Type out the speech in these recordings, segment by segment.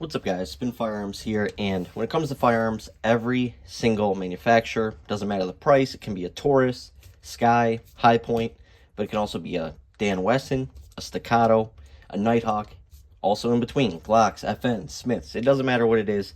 What's up, guys? Spin Firearms here, and when it comes to firearms, every single manufacturer, doesn't matter the price, it can be a Taurus, Sky, High Point, but it can also be a Dan Wesson, a Staccato, a Nighthawk, also in between, Glocks, FNs, Smiths. It doesn't matter what it is,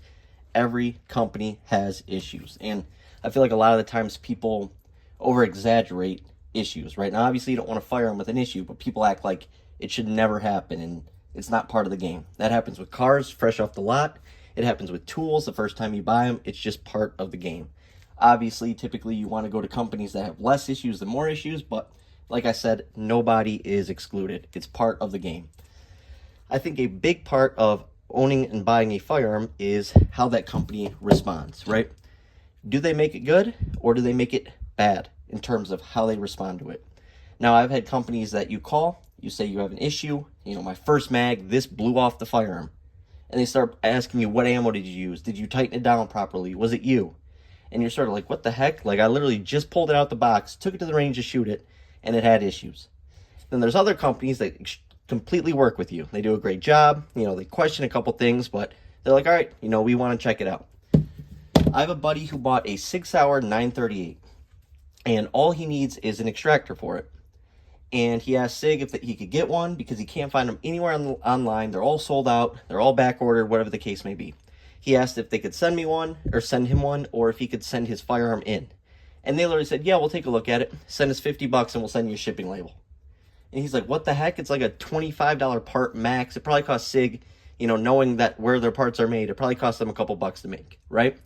every company has issues, and I feel like a lot of the times people over-exaggerate issues, right? Now, obviously, you don't want a firearm with an issue, but people act like it should never happen, and it's not part of the game. That happens with cars fresh off the lot. It happens with tools the first time you buy them. It's just part of the game. Obviously, typically you want to go to companies that have less issues than more issues, but like I said, nobody is excluded. It's part of the game. I think a big part of owning and buying a firearm is how that company responds, right? Do they make it good or do they make it bad in terms of how they respond to it? Now, I've had companies that you call, you say you have an issue, my first mag, this blew off the firearm. And they start asking you, what ammo did you use? Did you tighten it down properly? Was it you? And you're sort of like, what the heck? Like, I literally just pulled it out the box, took it to the range to shoot it, and it had issues. Then there's other companies that completely work with you. They do a great job. They question a couple things, but they're like, all right, we want to check it out. I have a buddy who bought a 6-hour 938, and all he needs is an extractor for it. And he asked Sig if he could get one because he can't find them anywhere online. They're all sold out. They're all back ordered, whatever the case may be. He asked if they could send him one, or if he could send his firearm in. And they literally said, yeah, we'll take a look at it. Send us $50 and we'll send you a shipping label. And he's like, what the heck? It's like a $25 part max. It probably costs Sig, knowing that where their parts are made, it probably costs them a couple bucks to make, right?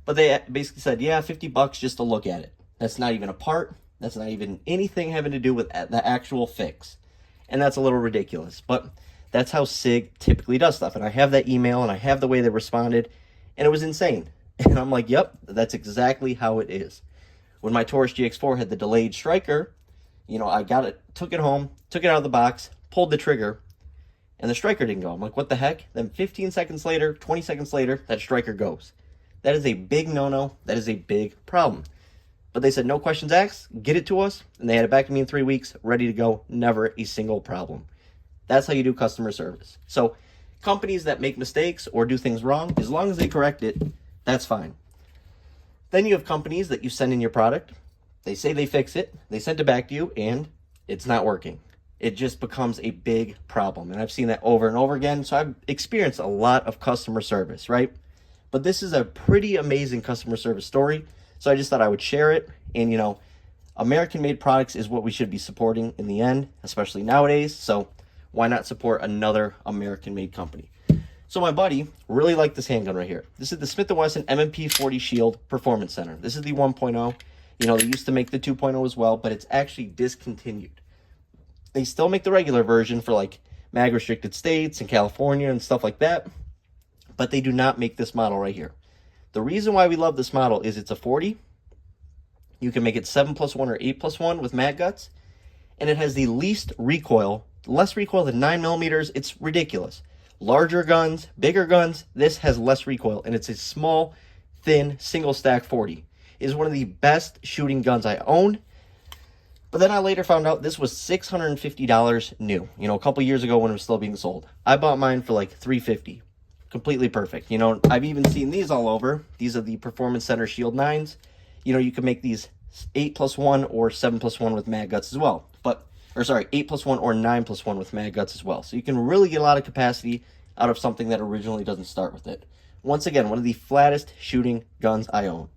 But they basically said, yeah, $50 just to look at it. That's not even a part. That's not even anything having to do with the actual fix. And that's a little ridiculous. But that's how SIG typically does stuff. And I have that email and I have the way they responded. And it was insane. And I'm like, yep, that's exactly how it is. When my Taurus GX4 had the delayed striker, I got it, took it home, took it out of the box, pulled the trigger, and the striker didn't go. I'm like, what the heck? Then 15 seconds later, 20 seconds later, that striker goes. That is a big no-no. That is a big problem. But they said, no questions asked, get it to us. And they had it back to me in 3 weeks, ready to go, never a single problem. That's how you do customer service. So companies that make mistakes or do things wrong, as long as they correct it, that's fine. Then you have companies that you send in your product. They say they fix it. They send it back to you, and it's not working. It just becomes a big problem. And I've seen that over and over again. So I've experienced a lot of customer service, right? But this is a pretty amazing customer service story. So I just thought I would share it. And, American-made products is what we should be supporting in the end, especially nowadays. So why not support another American-made company? So my buddy really liked this handgun right here. This is the Smith & Wesson M&P 40 Shield Performance Center. This is the 1.0. They used to make the 2.0 as well, but it's actually discontinued. They still make the regular version for like mag-restricted states and California and stuff like that, but they do not make this model right here. The reason why we love this model is it's a 40. You can make it 7+1 or 8+1 with mag guts. And it has the least recoil, less recoil than 9mm. It's ridiculous. Larger guns, bigger guns, this has less recoil. And it's a small, thin, single stack 40. It is one of the best shooting guns I own. But then I later found out this was $650 new. A couple years ago when it was still being sold. I bought mine for like $350. Completely perfect. I've even seen these all over. These are the Performance Center Shield 9s. You can make these 8+1 or 7+1 with mag guts as well. 8+1 or 9+1 with mag guts as well. So you can really get a lot of capacity out of something that originally doesn't start with it. Once again, one of the flattest shooting guns I own.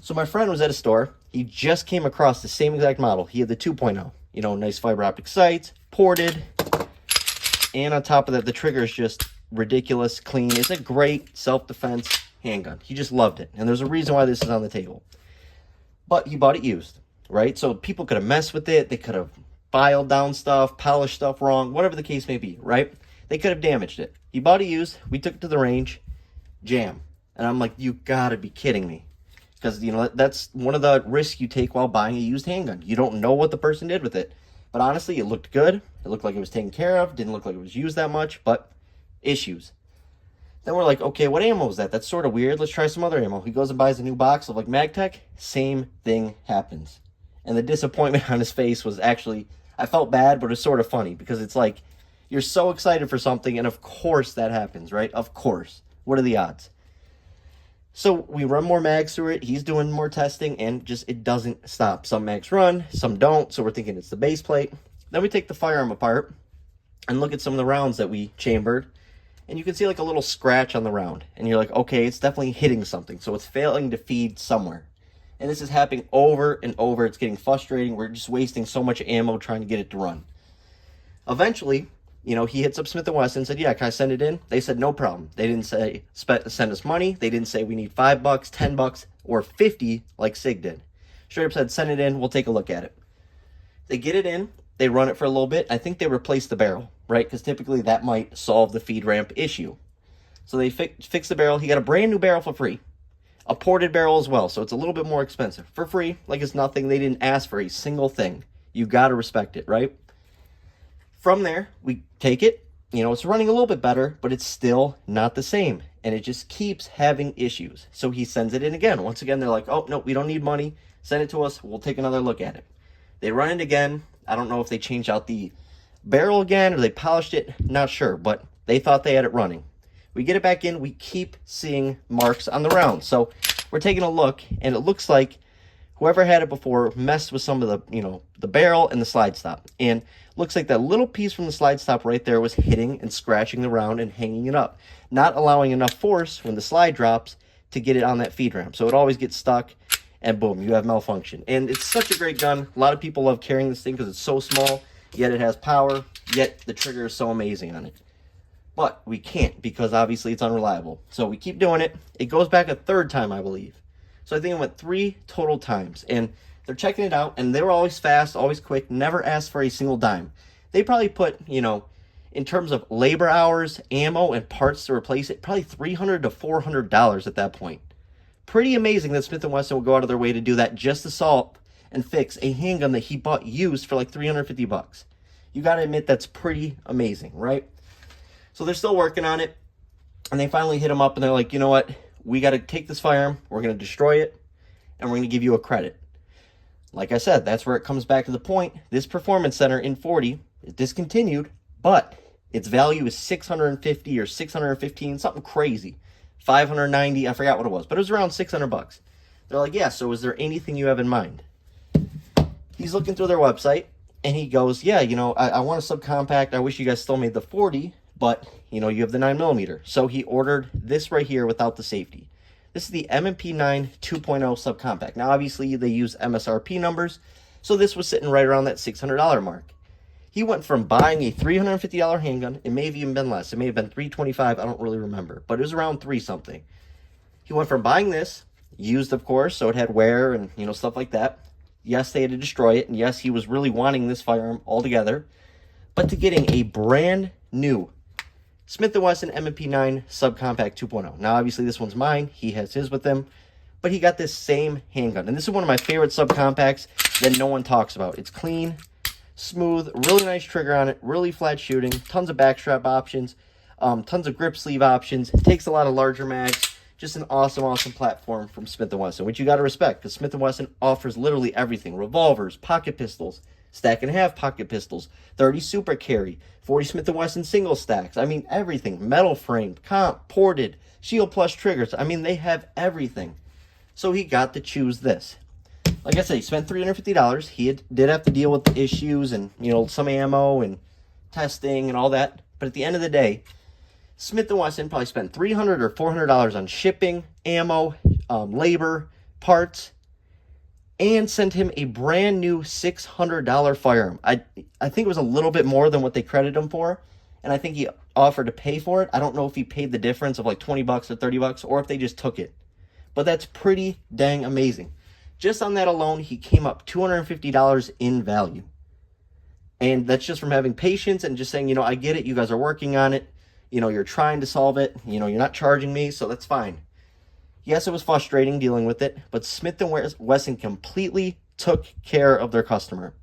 So my friend was at a store. He just came across the same exact model. He had the 2.0. Nice fiber optic sights, ported. And on top of that, the trigger is just ridiculous, clean. It's a great self-defense handgun. He just loved it. And there's a reason why this is on the table. But he bought it used, right? So people could have messed with it. They could have filed down stuff, polished stuff wrong, whatever the case may be, right? They could have damaged it. He bought it used. We took it to the range. Jam. And I'm like, you gotta be kidding me. Because, that's one of the risks you take while buying a used handgun. You don't know what the person did with it. But honestly, it looked good. It looked like it was taken care of. Didn't look like it was used that much, but issues. Then we're like, okay, what ammo is that? That's sort of weird. Let's try some other ammo. He goes and buys a new box of like MagTech. Same thing happens. And the disappointment on his face was actually, I felt bad, but it was sort of funny because it's like, You're so excited for something, and of course that happens, right? Of course. What are the odds? So we run more mags through it. He's doing more testing, and just it doesn't stop. Some mags run, some don't. So we're thinking it's the base plate. Then we take the firearm apart and look at some of the rounds that we chambered, and you can see like a little scratch on the round. And you're like, okay, it's definitely hitting something. So it's failing to feed somewhere. And this is happening over and over. It's getting frustrating. We're just wasting so much ammo trying to get it to run. Eventually, he hits up Smith & Wesson and said, yeah, can I send it in? They said, no problem. They didn't say send us money. They didn't say we need $5, $10, or 50 like SIG did. Straight up said, send it in. We'll take a look at it. They get it in. They run it for a little bit. I think they replaced the barrel, right? Because typically that might solve the feed ramp issue. So they fixed the barrel. He got a brand new barrel for free. A ported barrel as well. So it's a little bit more expensive. For free, like it's nothing. They didn't ask for a single thing. You got to respect it, right? From there, we take it. It's running a little bit better, but it's still not the same. And it just keeps having issues. So he sends it in again. Once again, they're like, oh, no, we don't need money. Send it to us. We'll take another look at it. They run it again. I don't know if they changed out the barrel again or they polished it. Not sure, but they thought they had it running. We get it back in. We keep seeing marks on the round. So we're taking a look, and it looks like whoever had it before messed with some of the, the barrel and the slide stop. And looks like that little piece from the slide stop right there was hitting and scratching the round and hanging it up, not allowing enough force when the slide drops to get it on that feed ramp. So it always gets stuck, and boom, you have malfunction. And it's such a great gun. A lot of people love carrying this thing because it's so small, yet it has power, yet the trigger is so amazing on it. But we can't because obviously it's unreliable. So we keep doing it. It goes back a third time, I believe. So I think it went 3 total times. And they're checking it out, and they were always fast, always quick, never asked for a single dime. They probably put, in terms of labor hours, ammo, and parts to replace it, probably $300 to $400 at that point. Pretty amazing that Smith & Wesson will go out of their way to do that just to solve and fix a handgun that he bought used for like $350. You got to admit that's pretty amazing, right? So they're still working on it, and they finally hit him up, and they're like, you know what? We got to take this firearm, we're going to destroy it, and we're going to give you a credit. Like I said, that's where it comes back to the point. This Performance Center in 40 is discontinued, but its value is $650 or $615, something crazy. $590, I forgot what it was, but it was around $600. They're like, yeah, so is there anything you have in mind? He's looking through their website, and he goes, yeah, I want a subcompact. I wish you guys still made the 40, but, you have the 9mm. So he ordered this right here without the safety. This is the M&P 9 2.0 subcompact. Now, obviously, they use MSRP numbers, so this was sitting right around that $600 mark. He went from buying a $350 handgun, it may have even been less, it may have been $325, I don't really remember, but it was around $3 something. He went from buying this, used of course, so it had wear and stuff like that. Yes, they had to destroy it, and yes, he was really wanting this firearm altogether, but to getting a brand new Smith & Wesson M&P 9 Subcompact 2.0. Now, obviously, this one's mine. He has his with him. But he got this same handgun. And this is one of my favorite subcompacts that no one talks about. It's clean, smooth, really nice trigger on it, really flat shooting, tons of backstrap options, tons of grip sleeve options. It takes a lot of larger mags. Just an awesome, awesome platform from Smith & Wesson, which you got to respect because Smith & Wesson offers literally everything. Revolvers, pocket pistols, stack and a half pocket pistols, 30 super carry, 40 Smith & Wesson single stacks. I mean, everything. Metal framed, comp, ported, shield plus triggers. I mean, they have everything. So he got to choose this. Like I said, he spent $350. He did have to deal with the issues and, some ammo and testing and all that. But at the end of the day, Smith & Wesson probably spent $300 or $400 on shipping, ammo, labor, parts, and sent him a brand new $600 firearm. I think it was a little bit more than what they credited him for, and I think he offered to pay for it. I don't know if he paid the difference of like $20 or $30 or if they just took it. But that's pretty dang amazing. Just on that alone, he came up $250 in value. And that's just from having patience and just saying, I get it, you guys are working on it. You're trying to solve it. You're not charging me, so that's fine. Yes, it was frustrating dealing with it, but Smith & Wesson completely took care of their customer.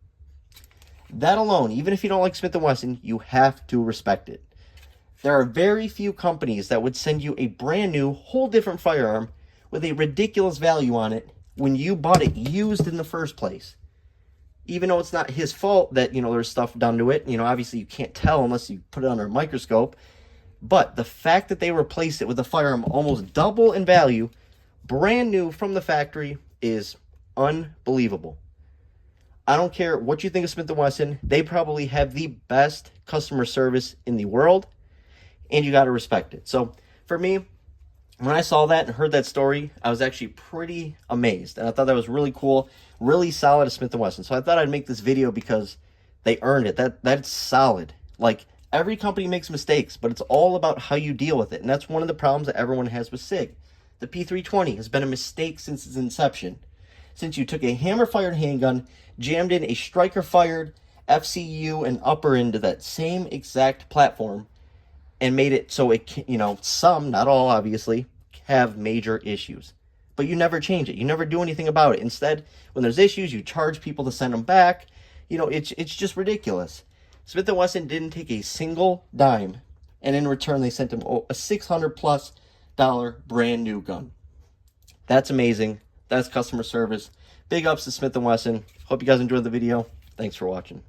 That alone, even if you don't like Smith & Wesson, you have to respect it. There are very few companies that would send you a brand new, whole different firearm with a ridiculous value on it when you bought it used in the first place. even though it's not his fault that, there's stuff done to it. Obviously you can't tell unless you put it under a microscope. But the fact that they replaced it with a firearm almost double in value, brand new from the factory, is unbelievable. I don't care what you think of Smith & Wesson. They probably have the best customer service in the world, and you got to respect it. So for me, when I saw that and heard that story, I was actually pretty amazed. And I thought that was really cool, really solid of Smith & Wesson. So I thought I'd make this video because they earned it. That's solid. Like, every company makes mistakes, but it's all about how you deal with it. And that's one of the problems that everyone has with SIG. The P320 has been a mistake since its inception. Since you took a hammer-fired handgun, jammed in a striker-fired FCU and upper into that same exact platform, and made it so it can, some, not all obviously, have major issues. But you never change it. You never do anything about it. Instead, when there's issues, you charge people to send them back. It's just ridiculous. Smith & Wesson didn't take a single dime, and in return they sent him a $600+ brand new gun. That's amazing. That's customer service. Big ups to Smith & Wesson. Hope you guys enjoyed the video. Thanks for watching.